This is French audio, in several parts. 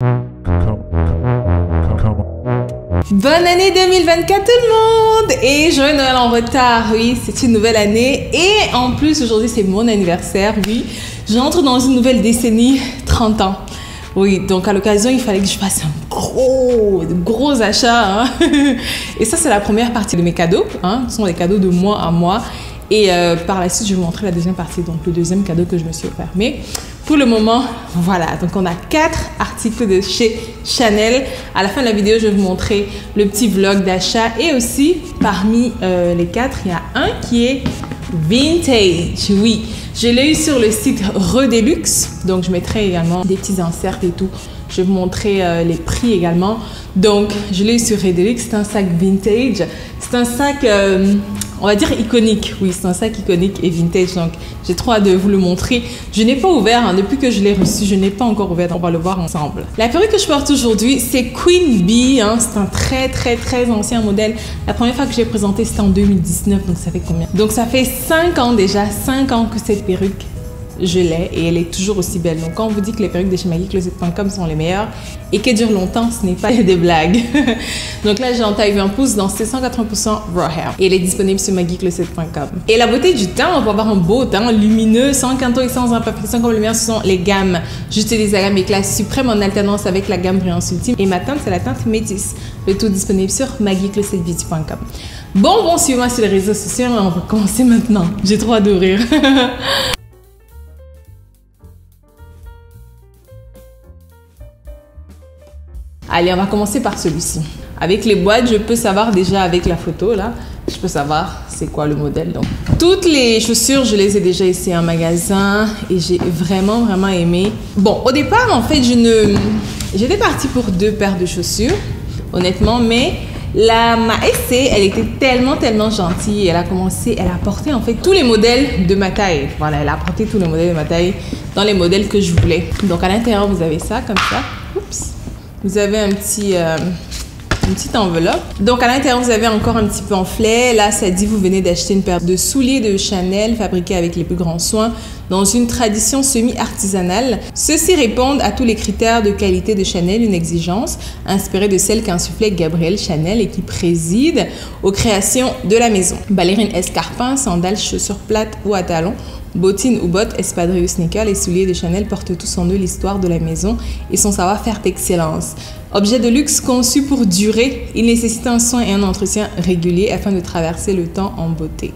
Bonne année 2024 tout le monde! Et joyeux Noël en retard, oui, c'est une nouvelle année. Et en plus, aujourd'hui, c'est mon anniversaire, oui. J'entre dans une nouvelle décennie, 30 ans. Oui, donc à l'occasion, il fallait que je fasse un gros achat. Hein. Et ça, c'est la première partie de mes cadeaux. Hein. Ce sont les cadeaux de mois à mois. Et par la suite, je vais vous montrer la deuxième partie, donc le deuxième cadeau que je me suis offert. Mais pour le moment, voilà. Donc on a 4 articles de chez Chanel. À la fin de la vidéo, je vais vous montrer le petit vlog d'achat. Et aussi, parmi les 4, il y a un qui est vintage. Oui, je l'ai eu sur le site Redelux. Donc je mettrai également des petits inserts et tout. Je vais vous montrer les prix également. Donc je l'ai eu sur Redelux. C'est un sac vintage. C'est un sac... on va dire iconique, oui, c'est un sac iconique et vintage, donc j'ai trop hâte de vous le montrer. Je n'ai pas ouvert, hein, depuis que je l'ai reçu, je n'ai pas encore ouvert, on va le voir ensemble. La perruque que je porte aujourd'hui, c'est Queen Bee, hein, c'est un très ancien modèle. La première fois que j'ai présenté, c'était en 2019, donc ça fait combien? Donc ça fait 5 ans déjà, 5 ans que cette perruque, je l'ai et elle est toujours aussi belle. Donc quand on vous dit que les perruques de chez MagicCloset.com sont les meilleures et qu'elles durent longtemps, ce n'est pas des blagues. Donc là, j'ai en taille 20 pouces dans 780% raw hair et elle est disponible sur MagicCloset.com. Et la beauté du teint, on peut avoir un beau teint lumineux, sans quinto et sans imperfection comme le mien. Ce sont les gammes. J'utilise la gamme Éclat Suprême en alternance avec la gamme Brillance Ultime et ma teinte, c'est la teinte Métis. Le tout disponible sur MagicClosetBeauty.com. Bon, suivez-moi sur les réseaux sociaux. On va commencer maintenant. J'ai trop hâte d'ouvrir. Allez, on va commencer par celui-ci. Avec les boîtes, je peux savoir déjà avec la photo, là, je peux savoir c'est quoi le modèle. Donc, toutes les chaussures, je les ai déjà essayées en magasin et j'ai vraiment aimé. Bon, au départ, en fait, j'étais partie pour 2 paires de chaussures, honnêtement, mais ma SC, elle était tellement gentille. Elle a porté en fait tous les modèles de ma taille. Voilà, elle a porté tous les modèles de ma taille dans les modèles que je voulais. Donc, à l'intérieur, vous avez ça, comme ça. Oups. Vous avez une petite enveloppe. Donc, à l'intérieur, vous avez encore un petit pamphlet. Là, ça dit, vous venez d'acheter une paire de souliers de Chanel fabriqués avec les plus grands soins dans une tradition semi-artisanale. Ceux-ci répondent à tous les critères de qualité de Chanel, une exigence inspirée de celle qu'insufflait Gabrielle Chanel et qui préside aux créations de la maison. Ballerines escarpins, sandales, chaussures plates ou à talons, bottines ou bottes, espadrilles ou sneakers, les souliers de Chanel portent tous en eux l'histoire de la maison et son savoir-faire d'excellence. Objet de luxe conçu pour durer, il nécessite un soin et un entretien réguliers afin de traverser le temps en beauté.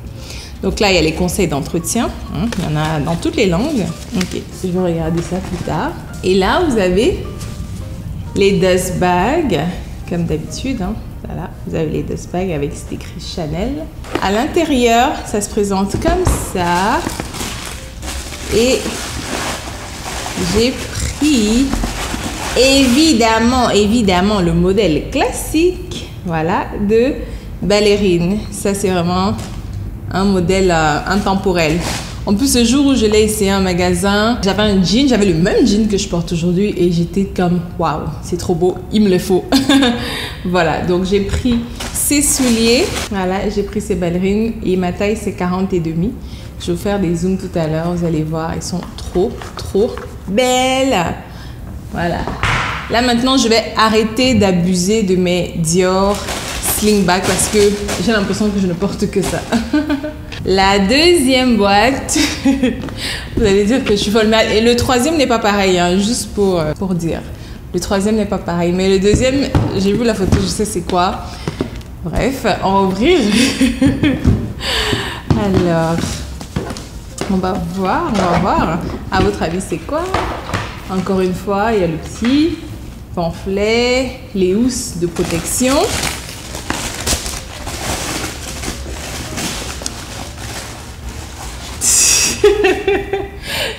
Donc là, il y a les conseils d'entretien. Hein, il y en a dans toutes les langues. Ok, je vais regarder ça plus tard. Et là, vous avez les dust bags, comme d'habitude. Hein. Voilà, vous avez les dust bags avec cet écrit Chanel. À l'intérieur, ça se présente comme ça. Et j'ai pris évidemment le modèle classique, voilà, de ballerine. Ça, c'est vraiment un modèle intemporel. En plus, ce jour où je l'ai essayé en magasin, j'avais un jean, j'avais le même jean que je porte aujourd'hui et j'étais comme waouh, c'est trop beau, il me le faut. Voilà, donc j'ai pris ces souliers, voilà, j'ai pris ces ballerines et ma taille c'est 40 et demi. Je vais vous faire des zooms tout à l'heure, vous allez voir, elles sont trop belles. Voilà. Là maintenant, je vais arrêter d'abuser de mes Dior slingback parce que j'ai l'impression que je ne porte que ça. La deuxième boîte, vous allez dire que je suis folle malade. Et le troisième n'est pas pareil, hein, juste pour dire. Le troisième n'est pas pareil. Mais le deuxième, j'ai vu la photo, je sais c'est quoi. Bref, on va ouvrir. Alors, on va voir. À votre avis, c'est quoi? Encore une fois, il y a le petit pamphlet, les housses de protection.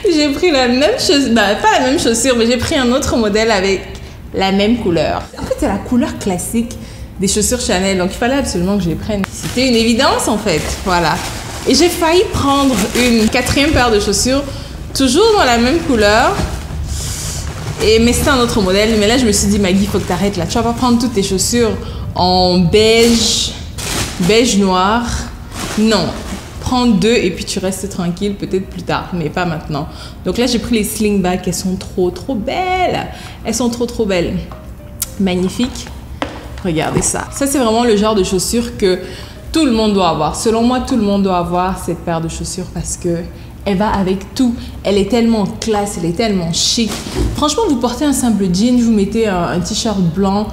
J'ai pris la même chose, bah, pas la même chaussure, mais j'ai pris un autre modèle avec la même couleur. En fait, c'est la couleur classique des chaussures Chanel, donc il fallait absolument que je les prenne. C'était une évidence en fait, voilà. Et j'ai failli prendre une 4e paire de chaussures, toujours dans la même couleur. Mais c'était un autre modèle. Mais là, je me suis dit, Maggie, il faut que tu arrêtes là. Tu vas pas prendre toutes tes chaussures en beige noir. Non. Prends 2 et puis tu restes tranquille peut-être plus tard, mais pas maintenant. Donc là, j'ai pris les slingback. Elles sont trop belles. Elles sont trop belles. Magnifiques. Regardez ça. Ça, c'est vraiment le genre de chaussures que tout le monde doit avoir. Selon moi, tout le monde doit avoir cette paire de chaussures parce que elle va avec tout. Elle est tellement classe, elle est tellement chic. Franchement, vous portez un simple jean, vous mettez un t-shirt blanc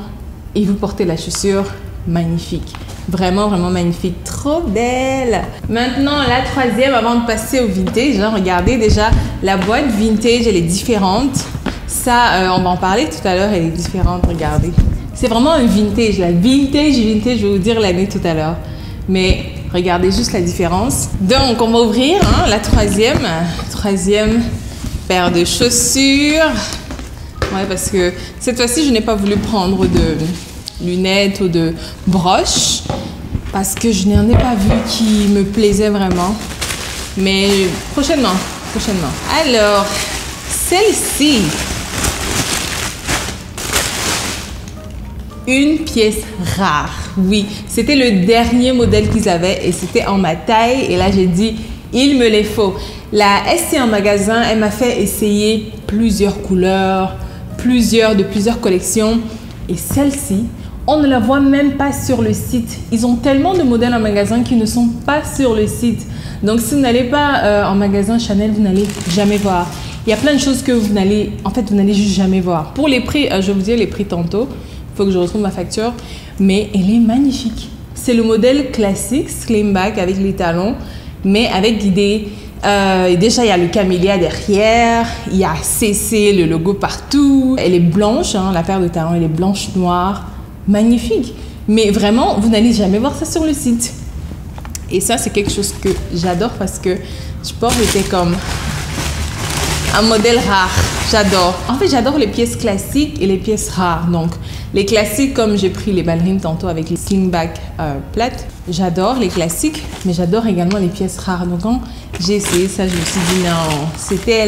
et vous portez la chaussure, magnifique. Vraiment magnifique. Trop belle. Maintenant, la troisième, avant de passer au vintage, hein, regardez déjà, la boîte vintage, elle est différente. Ça, on va en parler tout à l'heure, elle est différente, regardez. C'est vraiment un vintage, la vintage, je vais vous dire l'année tout à l'heure. Mais regardez juste la différence. Donc, on va ouvrir hein, la troisième paire de chaussures. Ouais, parce que cette fois-ci, je n'ai pas voulu prendre de lunettes ou de broches parce que je n'en ai pas vu qui me plaisait vraiment. Mais prochainement. Alors, celle-ci, une pièce rare. Oui, c'était le dernier modèle qu'ils avaient et c'était en ma taille. Et là, j'ai dit, il me les faut. La SC en magasin, elle m'a fait essayer plusieurs couleurs, plusieurs collections. Et celle-ci, on ne la voit même pas sur le site. Ils ont tellement de modèles en magasin qui ne sont pas sur le site. Donc, si vous n'allez pas en magasin Chanel, vous n'allez jamais voir. Il y a plein de choses que vous n'allez juste jamais voir. Pour les prix, je vais vous dire les prix tantôt. Il faut que je retrouve ma facture. Mais elle est magnifique. C'est le modèle classique, slingback avec les talons, mais avec guidé. Déjà, il y a le camélia derrière. Il y a CC, le logo partout. Elle est blanche, hein, la paire de talons, elle est blanche-noire. Magnifique. Mais vraiment, vous n'allez jamais voir ça sur le site. Et ça, c'est quelque chose que j'adore parce que je porte comme un modèle rare. J'adore. En fait, j'adore les pièces classiques et les pièces rares. Donc, les classiques, comme j'ai pris les ballerines tantôt avec les slingback plates, j'adore les classiques, mais j'adore également les pièces rares. Donc, quand j'ai essayé ça, je me suis dit non, c'était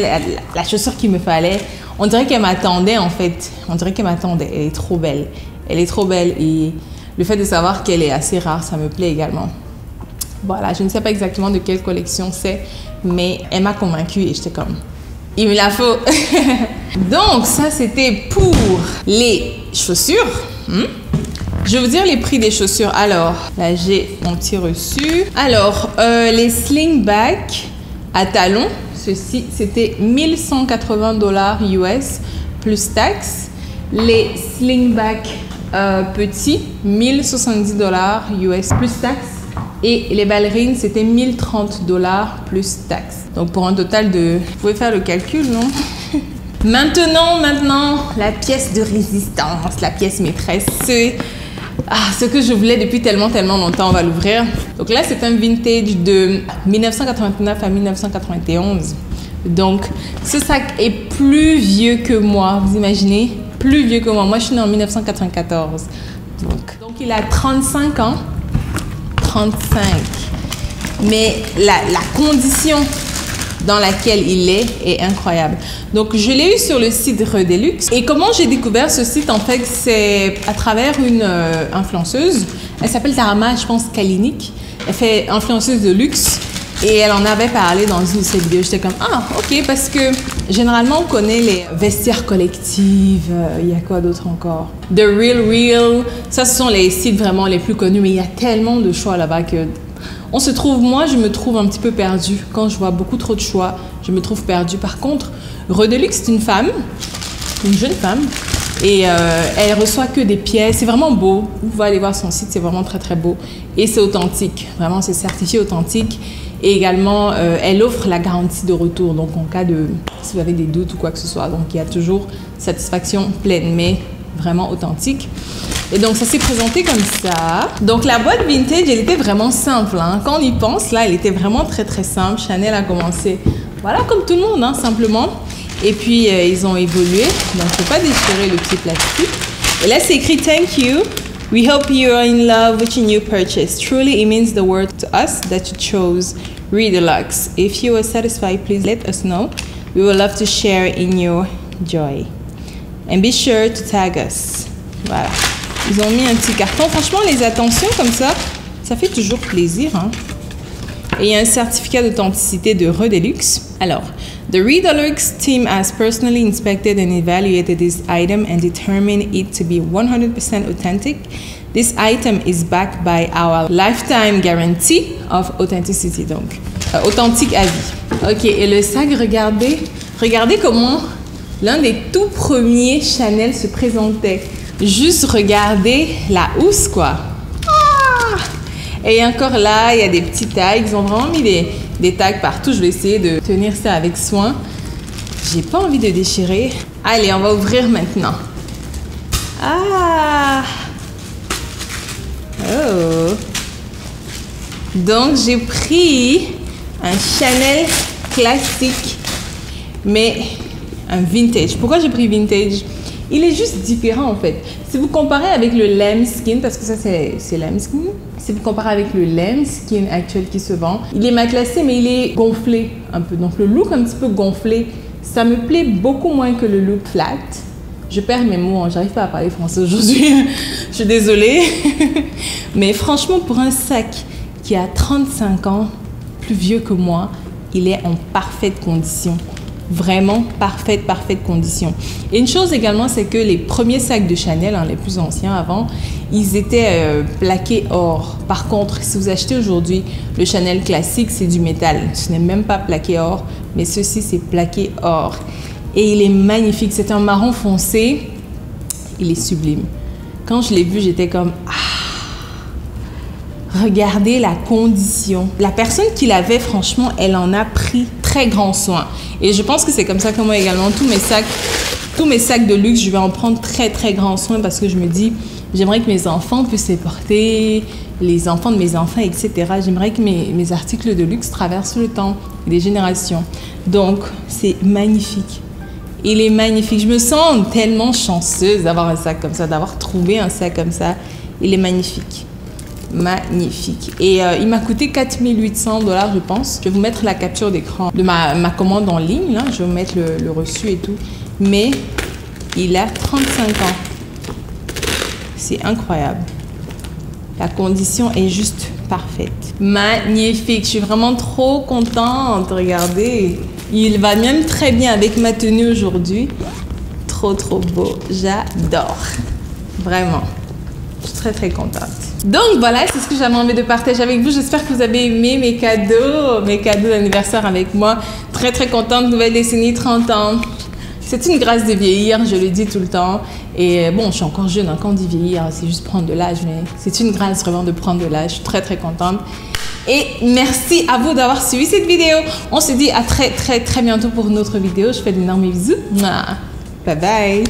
la chaussure qu'il me fallait. On dirait qu'elle m'attendait en fait. On dirait qu'elle m'attendait. Elle est trop belle. Elle est trop belle et le fait de savoir qu'elle est assez rare, ça me plaît également. Voilà, je ne sais pas exactement de quelle collection c'est, mais elle m'a convaincue et j'étais comme, il me la faut. Donc, ça, c'était pour les chaussures. Je vais vous dire les prix des chaussures. Alors, là, j'ai mon petit reçu. Alors, les slingback à talons, ceci, c'était 1180 $ US plus taxes. Les slingback petits, 1070 $ US plus taxes. Et les ballerines, c'était 1030 $ plus taxes. Donc, pour un total de... Vous pouvez faire le calcul, non? Maintenant, la pièce de résistance, la pièce maîtresse. C'est ce que je voulais depuis tellement longtemps. On va l'ouvrir. Donc là, c'est un vintage de 1989 à 1991. Donc, ce sac est plus vieux que moi. Vous imaginez? Plus vieux que moi. Moi, je suis née en 1994. Donc il a 35 ans. 35. Mais la condition dans laquelle il est incroyable. Donc, je l'ai eu sur le site Redelux. Et comment j'ai découvert ce site, en fait, c'est à travers une influenceuse. Elle s'appelle Tarama, je pense, Kalinic. Elle fait influenceuse de luxe. Et elle en avait parlé dans une de ses vidéos. J'étais comme, ah, ok, parce que généralement, on connaît les vestiaires collectives. Il y a quoi d'autre encore? The Real. Ça, ce sont les sites vraiment les plus connus. Mais il y a tellement de choix là-bas que... moi, je me trouve un petit peu perdue. Quand je vois beaucoup trop de choix, je me trouve perdue. Par contre, Redelux, c'est une femme, une jeune femme, et elle reçoit que des pièces. C'est vraiment beau. Vous pouvez aller voir son site, c'est vraiment très beau. Et c'est authentique. Vraiment, c'est certifié authentique. Et également, elle offre la garantie de retour. Donc, en cas de... si vous avez des doutes ou quoi que ce soit. Donc, il y a toujours satisfaction pleine, mais vraiment authentique. Et donc, ça s'est présenté comme ça. Donc, la boîte vintage, elle était vraiment simple. Hein. Quand on y pense, là, elle était vraiment très simple. Chanel a commencé, voilà, comme tout le monde, hein, simplement. Et puis, ils ont évolué. Donc, il ne faut pas déchirer le petit plastique. Et là, c'est écrit « Thank you. We hope you are in love with your new purchase. Truly, it means the world to us that you chose Redelux. If you are satisfied, please let us know. We would love to share in your joy. And be sure to tag us. » Voilà. Ils ont mis un petit carton. Franchement, les attentions comme ça fait toujours plaisir. Hein. Et il y a un certificat d'authenticité de Redelux. Alors, the Redelux team has personally inspected and evaluated this item and determined it to be 100% authentic. This item is backed by our lifetime guarantee of authenticity. Donc, authentique à vie. Ok, et le sac, regardez comment l'un des tout premiers Chanel se présentait. Juste regardez la housse, quoi. Et encore là, il y a des petits tags. Ils ont vraiment mis des tags partout. Je vais essayer de tenir ça avec soin. J'ai pas envie de déchirer. Allez, on va ouvrir maintenant. Ah! Oh! Donc, j'ai pris un Chanel classique, mais un vintage. Pourquoi j'ai pris vintage? Il est juste différent, en fait. Si vous comparez avec le lambskin, parce que ça, c'est lambskin. Si vous comparez avec le lambskin actuel qui se vend, il est matelassé, mais il est gonflé un peu. Donc, le look un petit peu gonflé, ça me plaît beaucoup moins que le look flat. Je perds mes mots, hein. J'arrive pas à parler français aujourd'hui. Je suis désolée. Mais franchement, pour un sac qui a 35 ans, plus vieux que moi, il est en parfaite condition. Vraiment parfaite condition. Et une chose également, c'est que les premiers sacs de Chanel, hein, les plus anciens avant, ils étaient plaqués or. Par contre, si vous achetez aujourd'hui le Chanel classique, c'est du métal. Ce n'est même pas plaqué or, mais ceci, c'est plaqué or. Et il est magnifique. C'est un marron foncé. Il est sublime. Quand je l'ai vu, j'étais comme... Regardez la condition. La personne qui l'avait, franchement, elle en a pris très grand soin. Et je pense que c'est comme ça que moi également, tous mes sacs de luxe, je vais en prendre très grand soin parce que je me dis, j'aimerais que mes enfants puissent les porter, les enfants de mes enfants, etc. J'aimerais que mes articles de luxe traversent le temps et les générations. Donc, c'est magnifique. Il est magnifique. Je me sens tellement chanceuse d'avoir un sac comme ça, d'avoir trouvé un sac comme ça. Il est magnifique. Magnifique. Et il m'a coûté 4 800 $, je pense. Je vais vous mettre la capture d'écran de ma commande en ligne. Là. Je vais vous mettre le reçu et tout. Mais il a 35 ans. C'est incroyable. La condition est juste parfaite. Magnifique. Je suis vraiment trop contente. Regardez. Il va même très bien avec ma tenue aujourd'hui. Trop beau. J'adore. Vraiment. Je suis très contente. Donc voilà, c'est ce que j'avais envie de partager avec vous. J'espère que vous avez aimé mes cadeaux d'anniversaire avec moi. Très contente, nouvelle décennie, 30 ans. C'est une grâce de vieillir, je le dis tout le temps. Et bon, je suis encore jeune, hein, quand on dit vieillir, c'est juste prendre de l'âge, mais c'est une grâce vraiment de prendre de l'âge. Je suis très contente. Et merci à vous d'avoir suivi cette vidéo. On se dit à très bientôt pour une autre vidéo. Je fais d'énormes bisous. Bye bye.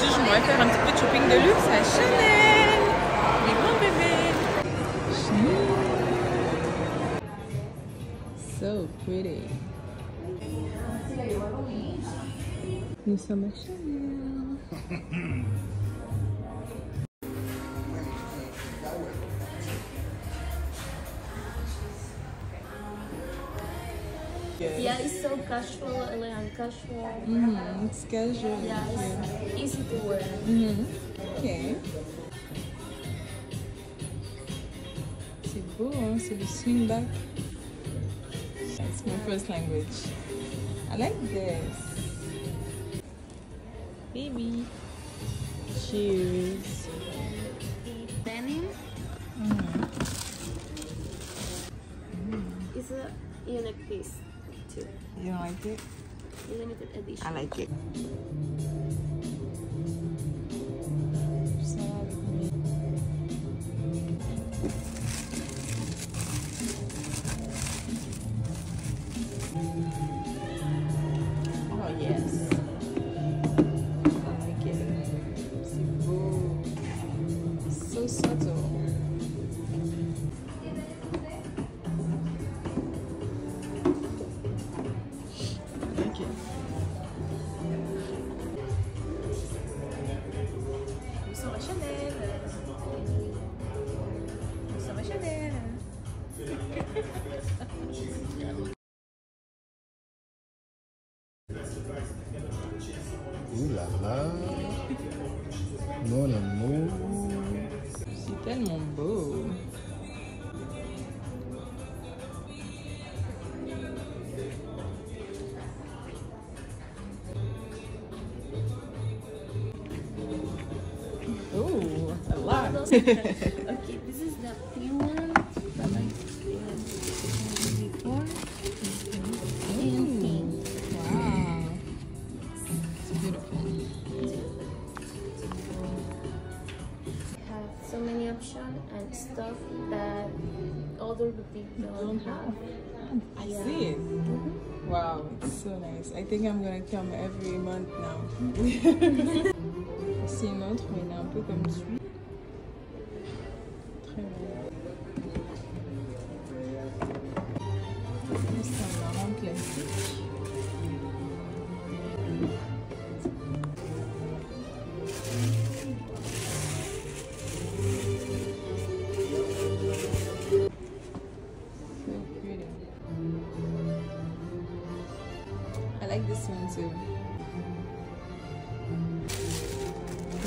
Je m'aurais faire un petit peu de shopping de luxe à Chanel. Les grands bébés. So pretty. Nous sommes à Chanel. Yeah, it's so casual, elegant, casual. It's casual. Yeah, it's easy to wear. Ok. C'est beau, hein? C'est le swingback. It's my first language. I like this. Baby. Cheers. Denim. It's a unique piece too. You don't like it? Limited edition. I like it. Oh yes. I like it. C'est beau. So subtle. Nous sommes à Chanel. Nous sommes à Chanel. Ouh là là. Mon amour. C'est tellement beau. Oh, a lot. Okay, this is the pink one that I had before. And pink. Wow. It's beautiful. Have so many options and stuff that other boutiques don't have. I Yeah. see it. Wow, it's so nice. I think I'm gonna come every month now. C'est une autre, mais elle est un peu comme celui. Très bien. C'est un marron classique. So pretty. I like this one too.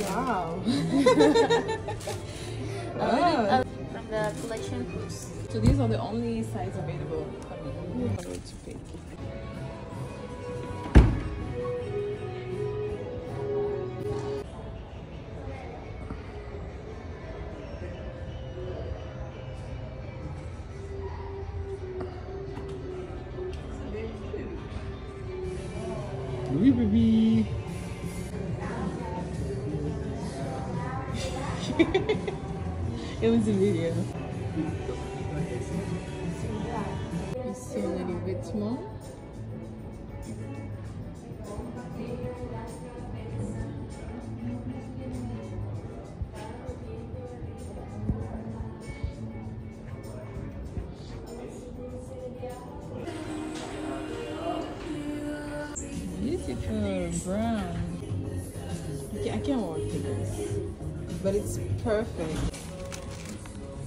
Wow. Oh. From the collection books. So these are the only size available. Available to pick. Oui, baby. It was a video. Ici on a les vêtements. Beautiful brown. I can't walk with this, but it's perfect.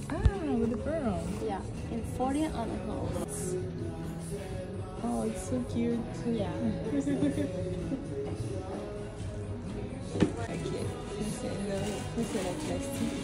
Ah, with the pearl. Yeah, and 40 on a whole. Oh, it's so cute. Yeah. Ok, ça c'est la plastique.